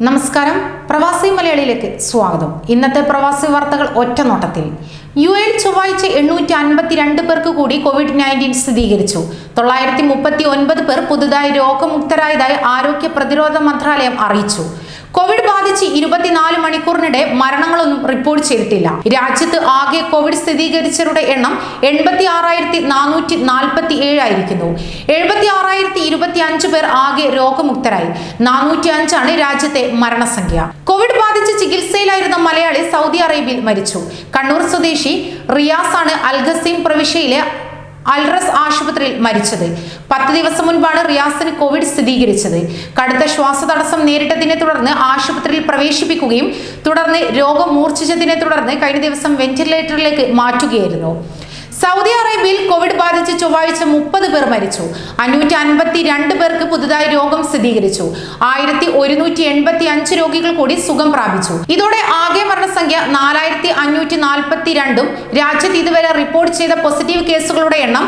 നമസ്കാരം, പ്രവാസി മലയാളിയിലേക്ക് സ്വാഗതം. ഇന്നത്തെ പ്രവാസി വാർത്തകൾ ഒറ്റനോട്ടത്തിൽ. യുഎയിൽ ചൊവ്വാഴ്ച 852 പേർക്ക് കൂടി COVID-19 സ്ഥിരീകരിച്ചു. 939 പേർ പുതുതായി രോഗമുക്തരായതായി ആരോഗ്യ പ്രതിരോധ മന്ത്രാലയം അറിയിച്ചു. കോവിഡ് ബാധിച്ച് 24 മണിക്കൂറിനിടെ മരണങ്ങളൊന്നും റിപ്പോർട്ട് ചെയ്തിട്ടില്ല. രാജ്യത്ത് ആകെ കോവിഡ് സ്ഥിരീകരിച്ചവരുടെ എണ്ണം 86,447 ആയിരിക്കുന്നു. 76,025 പേർ ആകെ രോഗമുക്തരായി. 405 ആണ് രാജ്യത്തെ മരണസംഖ്യ. കോവിഡ് ബാധിച്ച് ചികിത്സയിലായിരുന്ന മലയാളി സൗദി അറേബ്യയിൽ മരിച്ചു. കണ്ണൂർ സ്വദേശി റിയാസ് ആണ് അൽഗസീം പ്രവിശ്യയിലെ അൽറസ് ആശുപത്രിയിൽ മരിച്ചത്. 10 ദിവസം മുൻപാണ് റിയാസിന് കോവിഡ് സ്ഥിരീകരിച്ചത്. കടുത്ത ശ്വാസതടസ്സം നേരിട്ടതിനെ തുടർന്ന് ആശുപത്രിയിൽ പ്രവേശിപ്പിക്കുകയും തുടർന്ന് രോഗം മൂർച്ഛിച്ചതിനെ തുടർന്ന് കഴിഞ്ഞ ദിവസം വെന്റിലേറ്ററിലേക്ക് മാറ്റുകയായിരുന്നു. സൗദി അറേബ്യയിൽ കോവിഡ് ബാധിച്ച് ചൊവ്വാഴ്ച 30 പേർ മരിച്ചു. 552 പേർക്ക് പുതുതായി രോഗം സ്ഥിരീകരിച്ചു. 1185 രോഗികൾ കൂടി സുഖം പ്രാപിച്ചു. ഇതോടെ ആകെ മരണസംഖ്യ 4542. രാജ്യത്ത് ഇതുവരെ റിപ്പോർട്ട് ചെയ്ത പോസിറ്റീവ് കേസുകളുടെ എണ്ണം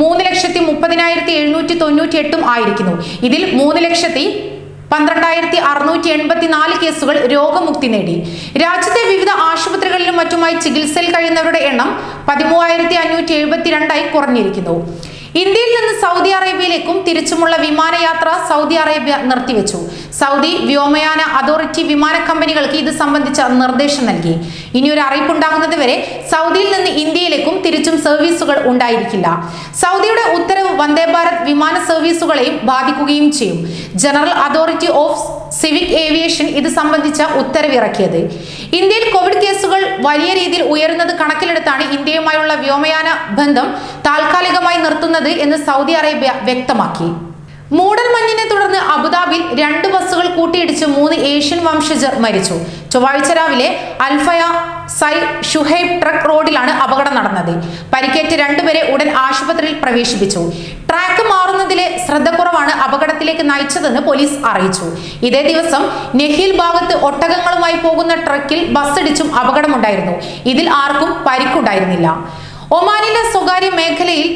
3,30,798 ആയിരിക്കുന്നു. ഇതിൽ 3,12,684 കേസുകൾ രോഗമുക്തി നേടി. രാജ്യത്തെ വിവിധ ആശുപത്രികളിലും മറ്റുമായി ചികിത്സയിൽ കഴിയുന്നവരുടെ എണ്ണം 13,572 കുറഞ്ഞിരിക്കുന്നു. ഇന്ത്യയിൽ നിന്ന് സൗദി അറേബ്യയിലേക്കും തിരിച്ചുമുള്ള വിമാനയാത്ര സൗദി അറേബ്യ നിർത്തിവെച്ചു. സൗദി വ്യോമയാന അതോറിറ്റി വിമാന കമ്പനികൾക്ക് ഇത് സംബന്ധിച്ച നിർദ്ദേശം നൽകി. ഇനിയൊരു അറിയിപ്പുണ്ടാകുന്നത് വരെ സൗദിയിൽ നിന്ന് ഇന്ത്യയിലേക്കും തിരിച്ചും സർവീസുകൾ ഉണ്ടായിരിക്കില്ല. സൗദിയുടെ ഉത്തരവ് വന്ദേ ഭാരത് വിമാന സർവീസുകളെയും ബാധിക്കുകയും ചെയ്യും. General authority of civic aviation ഇത് സംബന്ധിച്ച ഉത്തരവിറക്കിയത്. ഇന്ത്യയിൽ കോവിഡ് കേസുകൾ വലിയ രീതിയിൽ ഉയരുന്നത് കണക്കിലെടുത്താണ് ഇന്ത്യയുമായുള്ള വ്യോമയാന ബന്ധം താൽക്കാലികമായി നിർത്തുന്നത് എന്ന് സൗദി അറേബ്യ വ്യക്തമാക്കി. മൂടൽമഞ്ഞിനെ തുടർന്ന് അബുദാബിയിൽ 2 ബസ്സുകൾ കൂട്ടിയിടിച്ച് 3 ഏഷ്യൻ വംശജർ മരിച്ചു. ചൊവ്വാഴ്ച രാവിലെ അൽഫയ സൈ ഷുഹൈബ് ട്രക്ക് റോഡിലാണ് അപകടം നടന്നത്. പരിക്കേറ്റ് 2 പേരെ ഉടൻ ആശുപത്രിയിൽ പ്രവേശിപ്പിച്ചു. ട്രാക്ക് മാറുന്നതിലെ ശ്രദ്ധക്കുറവാണ് അപകടത്തിലേക്ക് നയിച്ചതെന്ന് പോലീസ് അറിയിച്ചു. ഇതേ ദിവസം നെഹിൽ ഭാഗത്ത് ഒട്ടകങ്ങളുമായി പോകുന്ന ട്രക്കിൽ ബസ്സിടിച്ചും അപകടമുണ്ടായിരുന്നു. ഇതിൽ ആർക്കും പരിക്കുണ്ടായിരുന്നില്ല. ഒമാനിലെ സ്വകാര്യ മേഖലയിൽ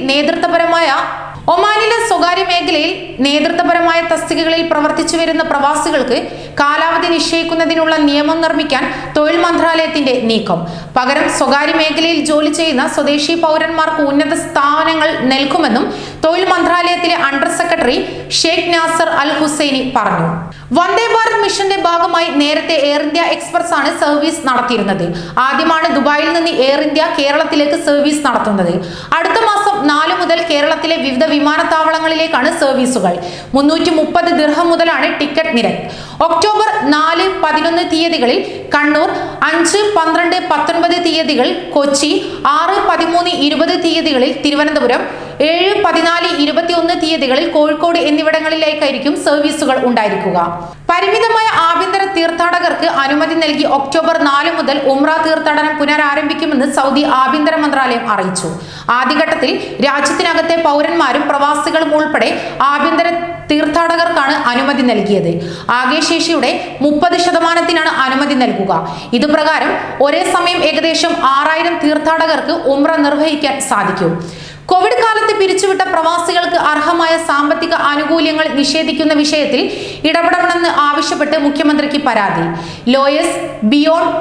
നേതൃത്വപരമായ തസ്തികകളിൽ പ്രവർത്തിച്ചു വരുന്ന പ്രവാസികൾക്ക് കാലാവധി നിശ്ചയിക്കുന്നതിനുള്ള നിയമം നിർമ്മിക്കാൻ തൊഴിൽ മന്ത്രാലയത്തിന്റെ നീക്കം. പകരം സ്വകാര്യ മേഖലയിൽ ജോലി ചെയ്യുന്ന സ്വദേശി പൗരന്മാർക്ക് ഉന്നത സ്ഥാനങ്ങൾ നൽകുമെന്നും തൊഴിൽ മന്ത്രാലയത്തിലെ അണ്ടർ സെക്രട്ടറി ഷെയ്ഖ് നാസർ അൽ ഹുസൈനി പറഞ്ഞു. വന്ദേ ഭാരത് മിഷന്റെ ഭാഗമായി നേരത്തെ എയർ ഇന്ത്യ എക്സ്പ്രസ് ആണ് സർവീസ് നടത്തിയിരുന്നത്. ആദ്യമാണ് ദുബായിൽ നിന്ന് എയർ ഇന്ത്യ കേരളത്തിലേക്ക് സർവീസ് നടത്തുന്നത്. അടുത്ത മാസം 4 മുതൽ കേരളത്തിലെ വിവിധ വിമാനത്താവളങ്ങളിലേക്കാണ് സർവീസുകൾ. 330 ദിർഹം മുതലാണ് ടിക്കറ്റ് നിരക്ക്. ഒക്ടോബർ 4, 11 തീയതികളിൽ കണ്ണൂർ, 5, 12, 19 തീയതികൾ കൊച്ചി, 6, 13, 20 തീയതികളിൽ തിരുവനന്തപുരം, 7, 14, 21 തീയതികളിൽ കോഴിക്കോട് എന്നിവിടങ്ങളിലേക്കായിരിക്കും സർവീസുകൾ ഉണ്ടായിരിക്കുക. പരിമിതമായ ആഭ്യന്തര തീർത്ഥാടകർക്ക് അനുമതി നൽകി ഒക്ടോബർ 4 മുതൽ ഉംറ തീർത്ഥാടനം പുനരാരംഭിക്കുമെന്ന് സൗദി ആഭ്യന്തര മന്ത്രാലയം അറിയിച്ചു. ആദ്യഘട്ടത്തിൽ രാജ്യത്തിനകത്തെ പൗരന്മാരും പ്രവാസികളും ഉൾപ്പെടെ ആഭ്യന്തര തീർത്ഥാടകർക്കാണ് അനുമതി നൽകിയത്. ആകെ ശേഷിയുടെ 30% അനുമതി നൽകുക. ഇതുപ്രകാരം ഒരേ സമയം ഏകദേശം 6000 തീർത്ഥാടകർക്ക് ഉംറ നിർവഹിക്കാൻ സാധിക്കും. കോവിഡ് കാലത്ത് പിരിച്ചുവിട്ട പ്രവാസികൾക്ക് അർഹമായ സാമ്പത്തിക ആനുകൂല്യങ്ങൾ നിഷേധിക്കുന്ന വിഷയത്തിൽ ഇടപെടണമെന്ന് ആവശ്യപ്പെട്ട് മുഖ്യമന്ത്രിക്ക് പരാതി. ലോയേഴ്സ് ബിയോണ്ട്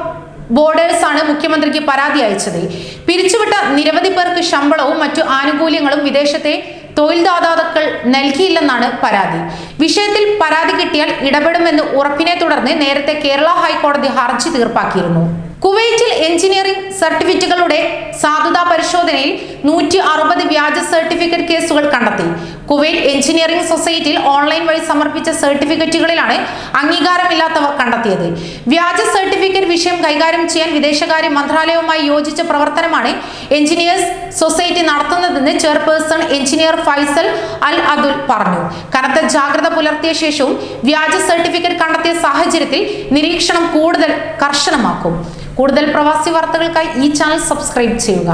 ബോർഡേഴ്സ് ആണ് മുഖ്യമന്ത്രിക്ക് പരാതി അയച്ചത്. പിരിച്ചുവിട്ട നിരവധി പേർക്ക് ശമ്പളവും മറ്റു ആനുകൂല്യങ്ങളും വിദേശത്തെ തൊഴിൽദാതാക്കൾ നൽകിയില്ലെന്നാണ് പരാതി. വിഷയത്തിൽ പരാതി കിട്ടിയാൽ ഇടപെടുമെന്ന് ഉറപ്പിനെ തുടർന്ന് നേരത്തെ കേരള ഹൈക്കോടതി ഹർജി തീർപ്പാക്കിയിരുന്നു. കുവൈറ്റിൽ എഞ്ചിനീയറിംഗ് സർട്ടിഫിക്കറ്റുകളുടെ സാധുതാ പരിശോധനയിൽ 160 വ്യാജ സർട്ടിഫിക്കറ്റ് കേസുകൾ കണ്ടെത്തി. കുവൈറ്റ് എഞ്ചിനീയറിംഗ് സൊസൈറ്റിയിൽ ഓൺലൈൻ വഴി സമർപ്പിച്ച സർട്ടിഫിക്കറ്റുകളിലാണ് അംഗീകാരമില്ലാത്തവ കണ്ടെത്തിയത്. വ്യാജ സർട്ടിഫിക്കറ്റ് വിഷയം കൈകാര്യം ചെയ്യാൻ വിദേശകാര്യ മന്ത്രാലയവുമായി യോജിച്ച പ്രവർത്തനമാണ് എഞ്ചിനീയേഴ്സ് സൊസൈറ്റി നടത്തുന്നതെന്ന് ചെയർപേഴ്സൺ എഞ്ചിനീയർ ഫൈസൽ അൽ അതുൽ പറഞ്ഞു. കനത്ത ജാഗ്രത പുലർത്തിയ ശേഷവും വ്യാജ സർട്ടിഫിക്കറ്റ് കണ്ടെത്തിയ സാഹചര്യത്തിൽ നിരീക്ഷണം കൂടുതൽ കർശനമാക്കും. കൂടുതൽ പ്രവാസി വാർത്തകൾക്കായി ഈ ചാനൽ സബ്സ്ക്രൈബ് ചെയ്യുക.